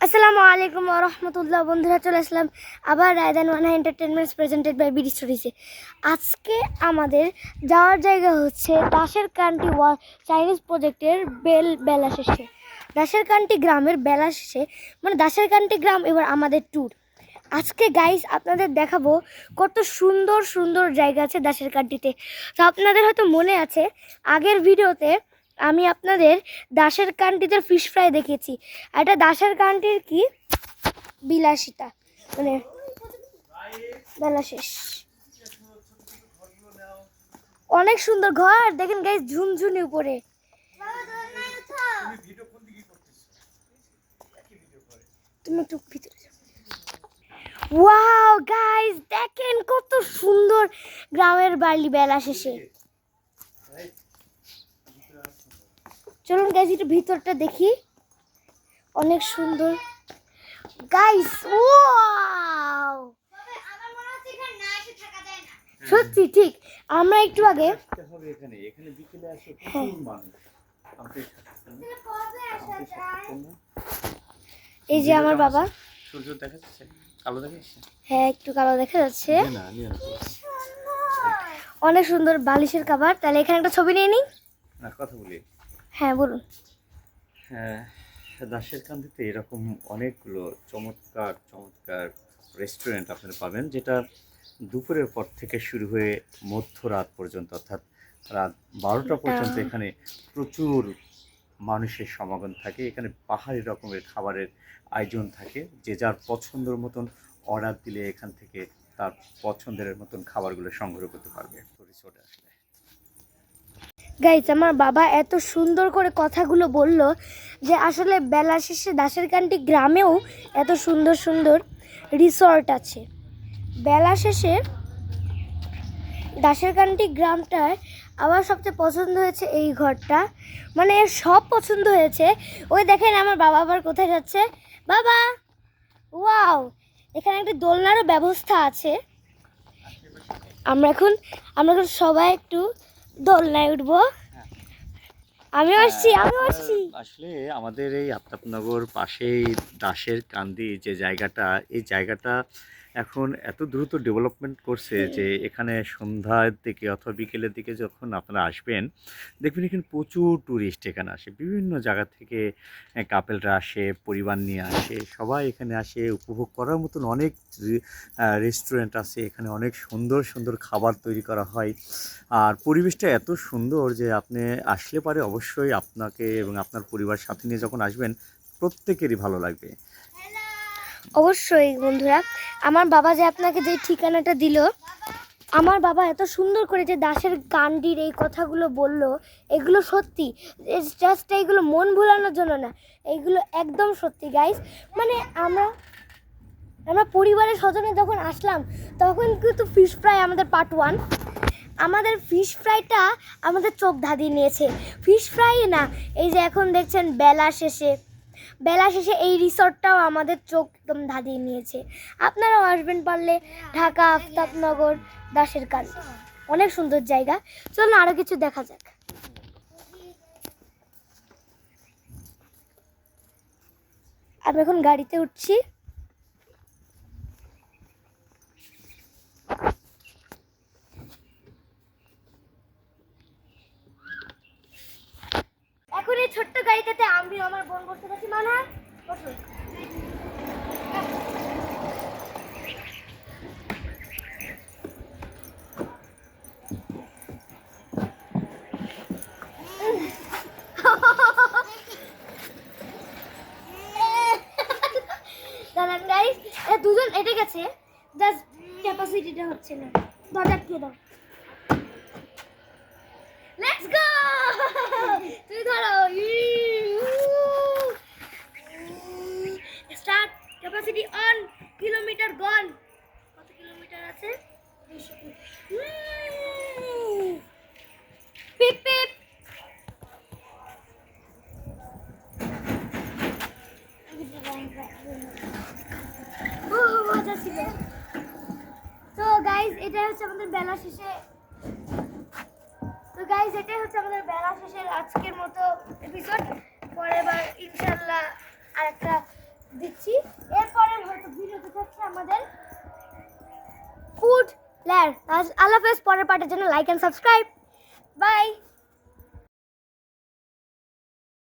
আসসালামু আলাইকুম ওয়া রাহমাতুল্লাহ। বন্ধুরা, চলে আসলাম আবার রায়দান ওয়ানা এন্টারটেনমেন্টস প্রেজেন্টেড বাই বিডি স্টোরিজে। আজকে আমাদের যাওয়ার জায়গা হচ্ছে দাসের কান্টি চাইনিজ প্রজেক্টের বেলা শেষে, দাসের কান্টি গ্রামের বেলা শেষে, মানে দাসের কান্টি গ্রাম এবার আমাদের ট্যুর। আজকে গাইস আপনাদের দেখাবো কত সুন্দর সুন্দর জায়গা আছে দাসের কান্টিতে। তো আপনাদের হয়তো মনে আছে আগের ভিডিওতে আমি আপনাদের দাসের কান্টিতে ফিশ ফ্রাই দেখিয়েছি। এটা দাসের কান্টির কি বিলাসিতা, মানে বেলা শেষ। অনেক সুন্দর ঘর দেখেন গাইস, ঝুনঝুনি উপরে। তুমি একটু ভিতরে যাও। ওয়াও গাইস, দেখেন কত সুন্দর গ্রামের বাড়ি বেলা শেষে। চলুন গাইস একটু ভিতরটা দেখি, অনেক সুন্দর গাইস। ওয়াও, সত্যি ঠিক। আমরা একটু আগে এই যে আমার বাবা, সূর্য দেখা যাচ্ছে, কালো দেখা যাচ্ছে। হ্যাঁ একটু কালো দেখা যাচ্ছে। অনেক সুন্দর বালিশের কভার। তাহলে এখানে একটা ছবি নিয়ে নিই। না, কথা বলি। হ্যাঁ বলুন। হ্যাঁ, দাসের কান্দিতে এরকম অনেকগুলো চমৎকার চমৎকার রেস্টুরেন্ট আপনারা পাবেন, যেটা দুপুরের পর থেকে শুরু হয়ে মধ্যরাত পর্যন্ত, অর্থাৎ রাত 12টা পর্যন্ত এখানে প্রচুর মানুষের সমাগম থাকে। এখানে পাহাড়ি রকমের খাবারের আয়োজন থাকে। যে যার পছন্দের মতন অর্ডার দিলে এখান থেকে তার পছন্দের মতন খাবারগুলো সংগ্রহ করতে পারবে রিসোর্টে আসলে। গাইস, আমার বাবা এত সুন্দর করে কথাগুলো বলল যে আসলে বেলা শেষে দাসের কান্টি গ্রামেও এত সুন্দর সুন্দর রিসর্ট আছে। বেলা শেষে দাসের কান্টি গ্রামটার আমার সবচেয়ে পছন্দ হয়েছে এই ঘরটা, মানে সব পছন্দ হয়েছে। ওই দেখেন আমার বাবা আবার কোথায় যাচ্ছে। বাবা, ওয়াও, এখানে একটা দোলনারও ব্যবস্থা আছে। আমরা এখন সবাই একটু দোলনায় উঠবো। আমিও আসছি। আসলে আমাদের এই আফতাবনগর পাশেই দাসের কান্দি যে জায়গাটা, এই জায়গাটা এখন এত দ্রুত ডেভেলপমেন্ট করছে যে এখানে সন্ধ্যার দিকে অথবা বিকেলের দিকে যখন আপনারা আসবেন, দেখবেন এখানে প্রচুর ট্যুরিস্ট এখানে আসে। বিভিন্ন জায়গা থেকে কাপেলরা আসে, পরিবার নিয়ে আসে, সবাই এখানে আসে। উপভোগ করার মতন অনেক রেস্টুরেন্ট আছে এখানে, অনেক সুন্দর সুন্দর খাবার তৈরি করা হয়। আর পরিবেশটা এত সুন্দর যে আপনি আসলে পারে অবশ্যই আপনাকে এবং আপনার পরিবার সাথে নিয়ে যখন আসবেন প্রত্যেকেরই ভালো লাগবে। অবশ্যই বন্ধুরা, আমার বাবা যে আপনাকে যে ঠিকানাটা দিল, আমার বাবা এত সুন্দর করে যে দাসের কান্ডির এই কথাগুলো বলল, এগুলো সত্যি। জাস্ট এইগুলো মন ভুলানোর জন্য না, এইগুলো একদম সত্যি গাইস। মানে আমরা পরিবারের স্বজনে যখন আসলাম তখন কিন্তু ফিশ ফ্রাই আমাদের পার্ট 1, আমাদের ফিশ ফ্রাইটা আমাদের চোখ ধাঁধিয়ে নিয়েছে। ফিশ ফ্রাই না, এই যে এখন দেখছেন বেলা শেষে এই রিসর্টটাও আমাদের চোখ একদম ধাঁধিয়ে নিয়েছে। আপনারাও আসবেন পারলে, ঢাকা আফতাবনগর দাসের কান্দি, অনেক সুন্দর জায়গা। চলুন আরও কিছু দেখা যাক। আমি এখন গাড়িতে উঠছি। এখন এই ছোট্ট গাড়িটাতে আমি আমার বোন বসতে পারছি। মানা বসুন। দাঁড়ান গাইস, দুজন এটে গেছে, জাস্ট ক্যাপাসিটিটা হচ্ছে না। দরজা আটকে দাও। লেটস গো, তুই ধরো। স্টার্ট, ক্যাপাসিটি অন, কিলোমিটার গন। কত কিলোমিটার আছে? পিপ পিপ। মজা ছিল। তো গাইস, এটাই হচ্ছে আমাদের বেলা শেষে আজকের মতো এপিসোড। পরের বার ইনশাল্লাহ আরেকটা দিচ্ছি। এরপরে হয়তো ভিডিওতে থাকছে আমাদের ফুড ল্যান্ড। আল্লাহ হাফেজ। পরের পার্টের জন্য লাইক অ্যান্ড সাবস্ক্রাইব।